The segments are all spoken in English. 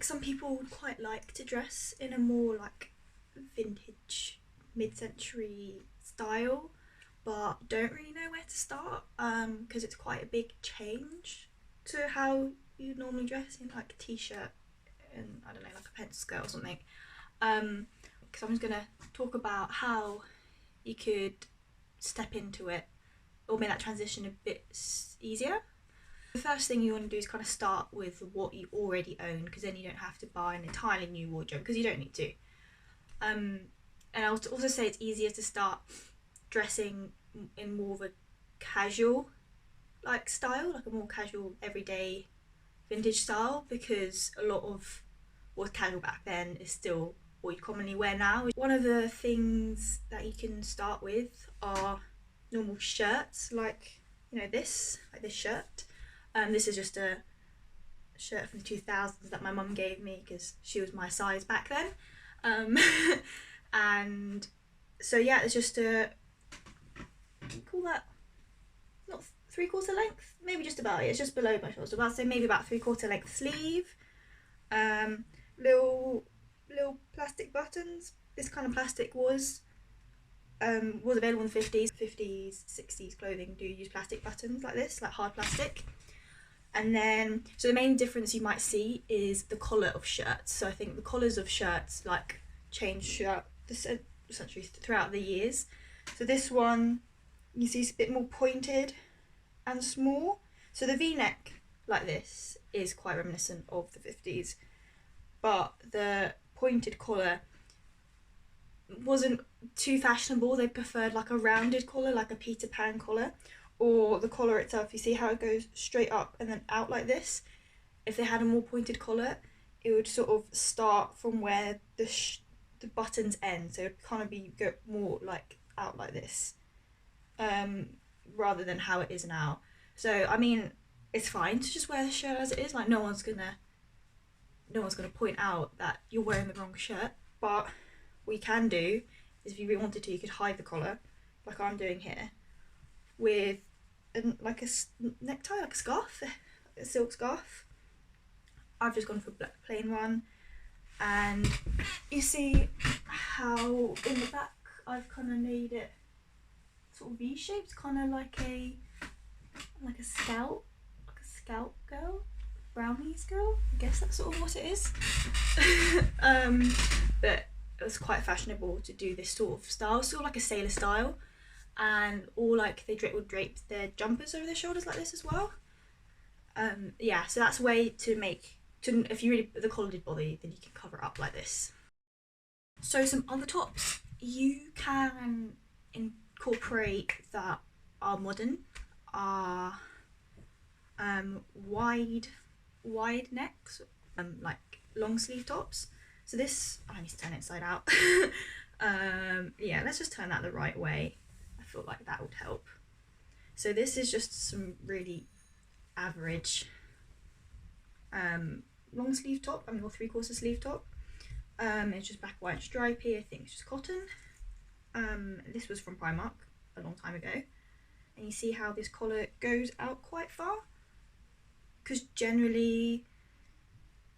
some people would quite like to dress in a more like vintage mid-century style, but don't really know where to start because it's quite a big change to how you normally dress in like a t-shirt and I don't know, like a pencil skirt or something. Because I'm just gonna talk about how you could step into it or make that transition a bit easier. The first thing you want to do is kind of start with what you already own, because then you don't have to buy an entirely new wardrobe, because you don't need to. And I'll also say it's easier to start dressing in more of a casual like style, like a more casual everyday vintage style, because a lot of what was casual back then is still what you commonly wear now. One of the things that you can start with are normal shirts, like this shirt. This is just a shirt from the 2000s that my mum gave me because she was my size back then. And so yeah, it's just a, call that not 3/4 length, maybe just about it. It's just below my shoulder, so I'd say maybe about 3/4 length sleeve. Little plastic buttons. This kind of plastic was available in the 50s, 60s clothing do use plastic buttons like this, like hard plastic. And then, so the main difference you might see is the collar of shirts. So I think the collars of shirts like change throughout essentially throughout the years. So this one, you see, it's a bit more pointed and small. So the V-neck like this is quite reminiscent of the 50s, but the pointed collar wasn't too fashionable. They preferred like a rounded collar, like a Peter Pan collar, or the collar itself. You see how it goes straight up and then out like this? If they had a more pointed collar, it would sort of start from where the buttons end, so it would kind of go more like out like this, rather than how it is now. So I mean, it's fine to just wear the shirt as it is. Like no one's gonna point out that you're wearing the wrong shirt. But what you can do is, if you really wanted to, you could hide the collar, like I'm doing here, with like a necktie, like a scarf, a silk scarf. I've just gone for a black plain one, and you see how in the back I've kind of made it sort of V-shaped, kind of like a scout girl, brownies girl. I guess that's sort of what it is. But it was quite fashionable to do this sort of style, sort of like a sailor style, and all like they would drape their jumpers over their shoulders like this as well. Yeah, so that's a way to make, if you really, the collar did bother you, then you can cover it up like this. So some other tops you can incorporate that are modern are wide necks, like long sleeve tops. So this, I need to turn it inside out. Yeah, let's just turn that the right way. I feel like that would help. So this is just some really average long sleeve top, or 3/4 sleeve top. It's just black, white, stripy. I think it's just cotton. This was from Primark a long time ago, and you see how this collar goes out quite far, because generally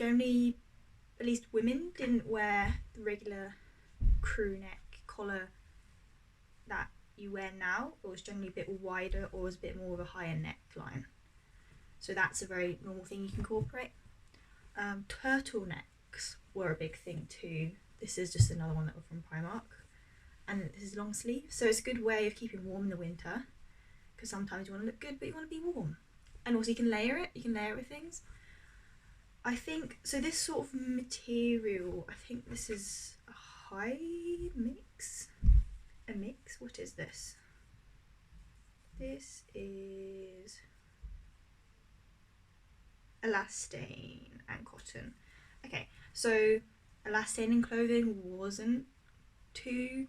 at least women didn't wear the regular crew neck collar that you wear now. It was generally a bit wider, or was a bit more of a higher neckline. So that's a very normal thing you can incorporate. Turtlenecks were a big thing too. This is just another one that was from Primark, and this is long sleeve, so it's a good way of keeping warm in the winter, because sometimes you want to look good but you want to be warm. And also you can layer it with things. I think, so this sort of material, I think this is a high mix. What is this? This is elastane and cotton. Okay, so elastane in clothing wasn't too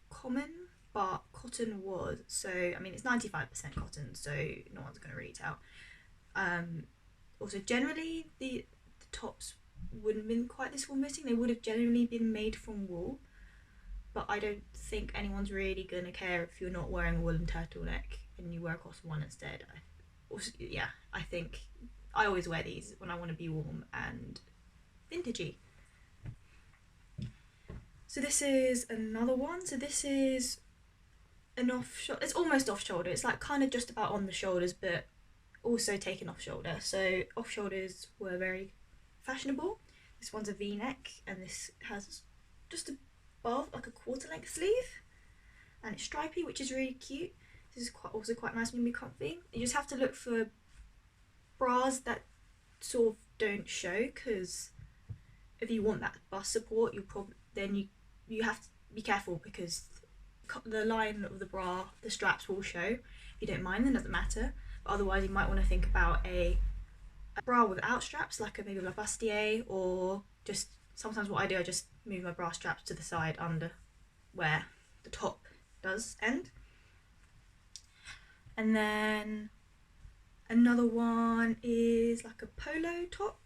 common, but cotton was. So I mean, it's 95% cotton, so no one's going to really tell. Also, generally the tops wouldn't have been quite this form-fitting. They would have generally been made from wool, but I don't think anyone's really going to care if you're not wearing a woolen turtleneck and you wear a cotton one instead. I think I always wear these when I want to be warm, and vintagey. So this is another one. So this is an off-shoulder. It's almost off-shoulder. It's like kind of just about on the shoulders, but also taken off-shoulder. So off-shoulders were very fashionable. This one's a V-neck, and this has just above like a quarter-length sleeve, and it's stripy, which is really cute. This is also quite nice when you be comfy. You just have to look for bras that sort of don't show, because if you want that bust support, you have to be careful, because the line of the bra, the straps will show. If you don't mind, then it doesn't matter. But otherwise, you might want to think about a bra without straps, like maybe a bustier, or just sometimes what I do, I just move my bra straps to the side under where the top does end. And then another one is like a polo top.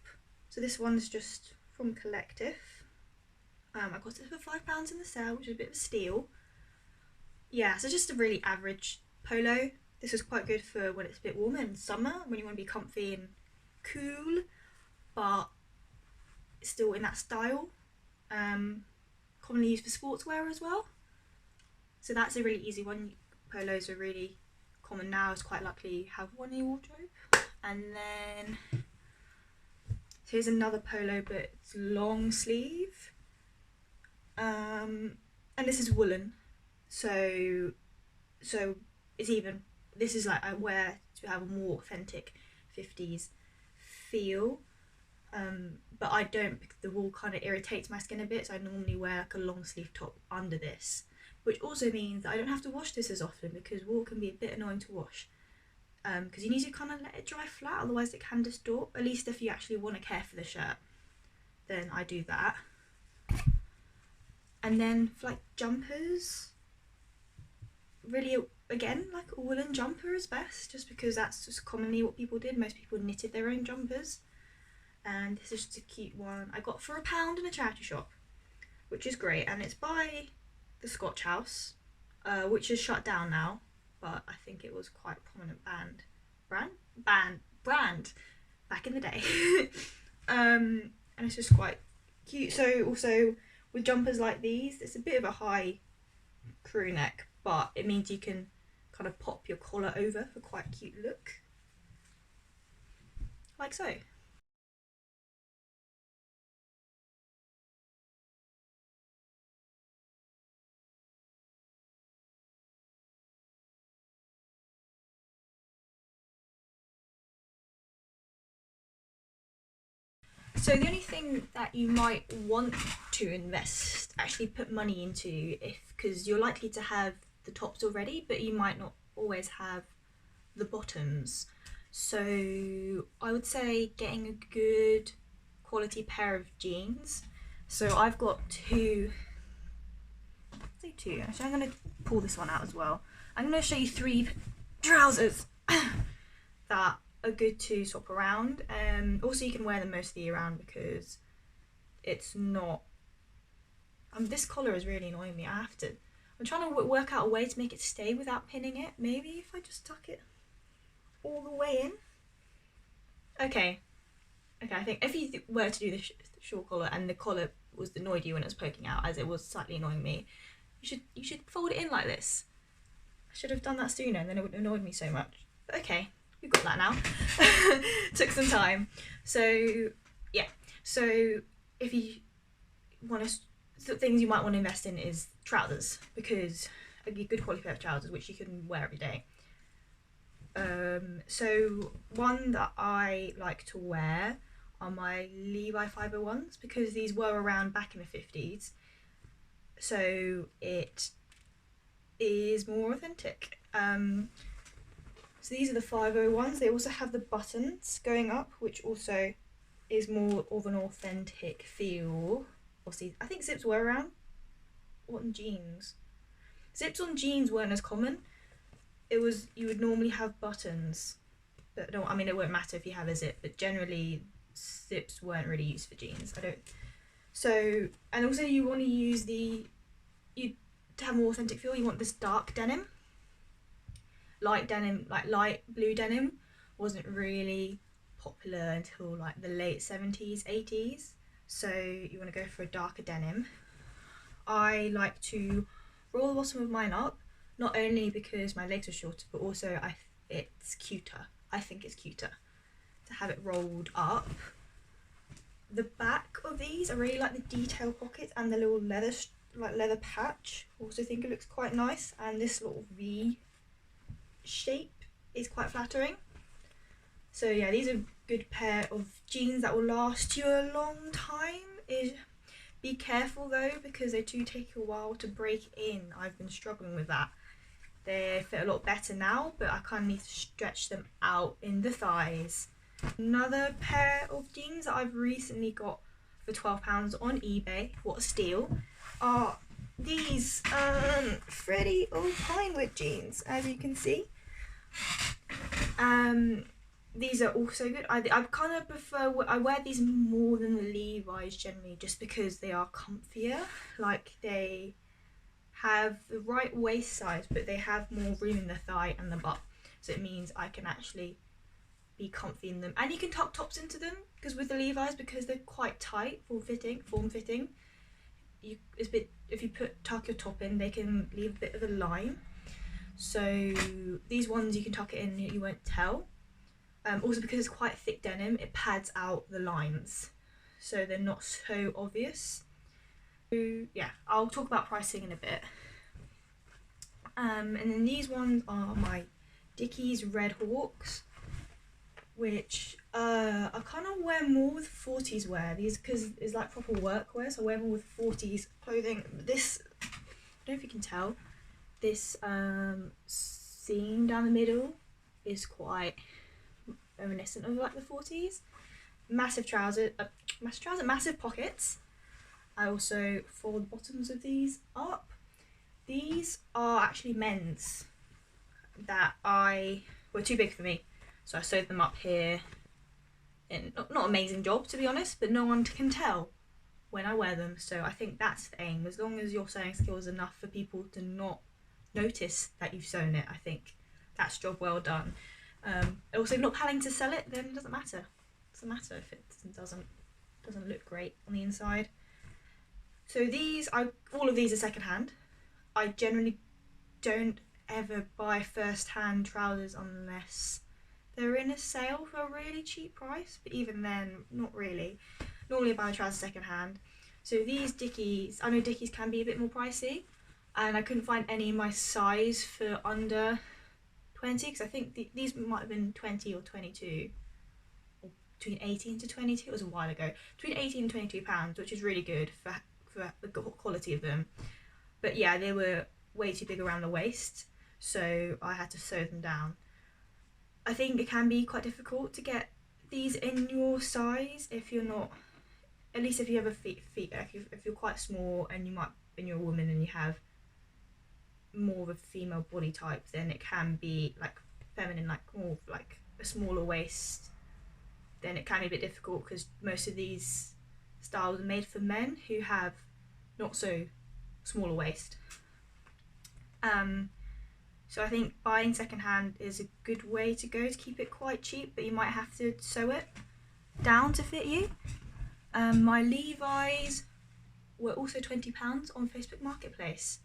So this one's just from Collective. I got it for £5 in the sale, which is a bit of a steal. Yeah, so just a really average polo. This is quite good for when it's a bit warmer in summer, when you want to be comfy and cool, but still in that style. Commonly used for sportswear as well. So that's a really easy one. Polos are really common now. It's quite likely you have one in your wardrobe. And then so here's another polo, but it's long sleeve. And this is woolen. So it's even, this is like I wear to have a more authentic 50s feel. But I don't, because the wool kind of irritates my skin a bit, so I normally wear like a long sleeve top under this, which also means that I don't have to wash this as often, because wool can be a bit annoying to wash, because you need to kind of let it dry flat, otherwise it can distort. At least if you actually want to care for the shirt, then I do that. And then for like jumpers, really again like a woolen jumper is best, just because that's just commonly what people did. Most people knitted their own jumpers. And this is just a cute one I got for £1 in a charity shop, which is great, and it's by the Scotch House, which is shut down now, but I think it was quite a prominent brand back in the day. And it's just quite cute. So also with jumpers like these, it's a bit of a high crew neck, but it means you can kind of pop your collar over for quite a cute look, like so. So the only thing that you might want to invest, actually put money into, because you're likely to have the tops already, but you might not always have the bottoms. So I would say getting a good quality pair of jeans. So I've got two. Actually, I'm going to pull this one out as well. I'm going to show you 3 trousers that are good to swap around. Also, you can wear them most of the year round, because it's not. This collar is really annoying me. I'm trying to work out a way to make it stay without pinning it. Maybe if I just tuck it all the way in. Okay, I think if you were to do the short collar and the collar annoyed you when it was poking out, as it was slightly annoying me, you should fold it in like this. I should have done that sooner, and then it wouldn't have annoyed me so much. But okay, we've got that now. Took some time. So yeah, so if you want to, the things you might want to invest in is trousers, because a good quality pair of trousers which you can wear every day. So one that I like to wear are my Levi 501s, because these were around back in the 50s, so it is more authentic. So these are the 501s. They also have the buttons going up, which also is more of an authentic feel. Obviously, I think zips were around. What on jeans? Zips on jeans weren't as common. You would normally have buttons, but no, I mean, it won't matter if you have a zip, but generally zips weren't really used for jeans. So, and also you want to use to have more authentic feel, you want this dark denim. Light denim, like light blue denim, wasn't really popular until like the late 70s, 80s. so you want to go for a darker denim. I like to roll the bottom of mine up, not only because my legs are shorter, but also it's cuter. I think it's cuter to have it rolled up. The back of these, I really like the detail pockets and the little leather patch. Also think it looks quite nice, and this little V shape is quite flattering. So yeah, these are a good pair of jeans that will last you a long time. Be careful though, because they do take a while to break in. I've been struggling with that. They fit a lot better now, but I kind of need to stretch them out in the thighs. Another pair of jeans that I've recently got for £12 on eBay, what a steal, are these Freddy old Pinewood jeans, as you can see. These are also good. I kind of prefer, I wear these more than the Levi's generally, just because they are comfier. Like, they have the right waist size, but they have more room in the thigh and the butt, so it means I can actually be comfy in them. And you can tuck tops into them, because with the Levi's, because they're quite tight, form fitting, if you tuck your top in, they can leave a bit of a line. So these ones you can tuck it in, you won't tell. Also because it's quite thick denim, it pads out the lines, so they're not so obvious. So yeah, I'll talk about pricing in a bit. And then these ones are my Dickies Red Hawks, which I kind of wear more with 40s wear. These, because it's like proper work wear, so I wear more with 40s clothing. This, I don't know if you can tell, this seam down the middle is quite reminiscent of like the 40s. Massive pockets. I also fold the bottoms of these up. These are actually men's that were too big for me, so I sewed them up here. And not amazing job, to be honest, but no one can tell when I wear them, so I think that's the aim. As long as your sewing skills are enough for people to not notice that you've sewn it, I think that's job well done. Also, not planning to sell it, then it doesn't matter. It doesn't matter if it doesn't look great on the inside. So all of these are secondhand. I generally don't ever buy first-hand trousers unless they're in a sale for a really cheap price, but even then, not really. Normally I buy trousers secondhand. So these Dickies, I know Dickies can be a bit more pricey, and I couldn't find any in my size for under 20, because I think these might have been 20 or 22, or between 18 to 22, it was a while ago, between 18 and 22 pounds, which is really good for the quality of them. But yeah, they were way too big around the waist, so I had to sew them down. I think it can be quite difficult to get these in your size if you're not, at least if you have a if you're quite small and you're a woman and you have more of a female body type, then it can be like feminine, like more like a smaller waist. Then it can be a bit difficult, because most of these styles are made for men who have not so smaller waist. So I think buying secondhand is a good way to go to keep it quite cheap, but you might have to sew it down to fit you. My Levi's were also £20 on Facebook Marketplace,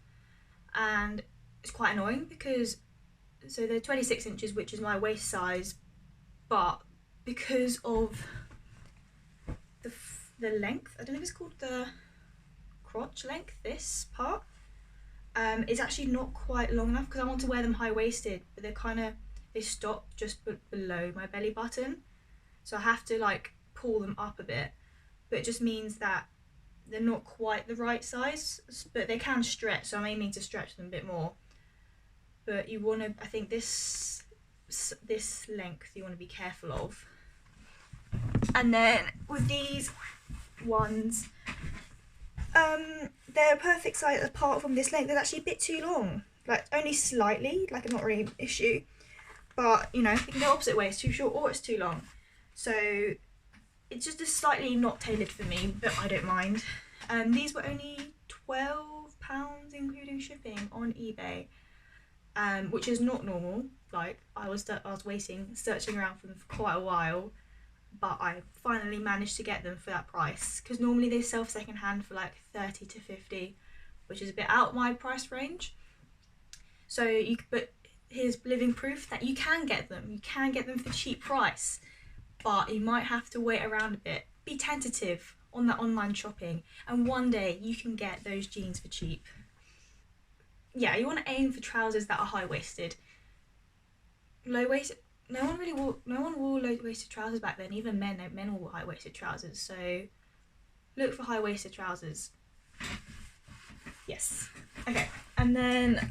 and it's quite annoying because they're 26 inches, which is my waist size, but because of the length, I don't know if it's called the crotch length, this part, it's actually not quite long enough, because I want to wear them high-waisted, but they stop just below my belly button, so I have to like pull them up a bit, but it just means that they're not quite the right size, but they can stretch, so I'm aiming to stretch them a bit more. But you want to, I think this length you want to be careful of. And then with these ones, they're a perfect size apart from this length. They're actually a bit too long, like only slightly, like not really an issue, but you know, it can go opposite way, it's too short or it's too long. So it's just slightly not tailored for me, but I don't mind. These were only £12 including shipping on eBay, which is not normal. Like I was searching around for them for quite a while, but I finally managed to get them for that price, because normally they sell second hand for like 30 to 50, which is a bit out my price range. So but here's living proof that you can get them. You can get them for cheap price, but you might have to wait around a bit. Be tentative on that online shopping, and one day you can get those jeans for cheap. Yeah, you want to aim for trousers that are high-waisted. Low-waisted, no one wore low-waisted trousers back then. Even men wore high-waisted trousers. So look for high-waisted trousers. Yes. Okay. And then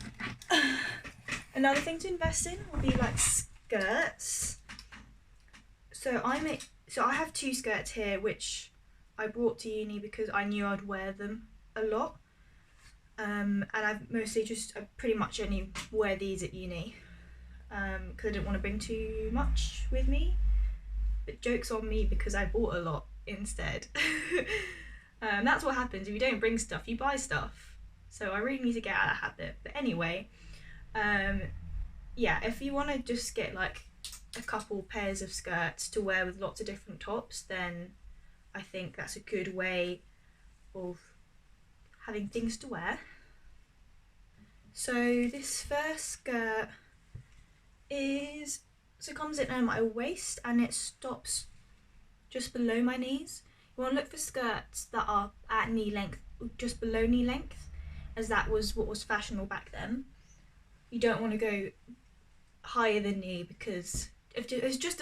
another thing to invest in would be like skirts. So I have 2 skirts here which I brought to uni because I knew I'd wear them a lot. And I pretty much only wear these at uni, because I didn't want to bring too much with me. But joke's on me, because I bought a lot instead. That's what happens if you don't bring stuff, you buy stuff. So I really need to get out of that habit. But anyway, yeah, if you want to just get like a couple pairs of skirts to wear with lots of different tops, then I think that's a good way of having things to wear. So this first skirt comes in my waist, and it stops just below my knees. You want to look for skirts that are at knee length, just below knee length, as that was what was fashionable back then. You don't want to go higher than knee, because if it's just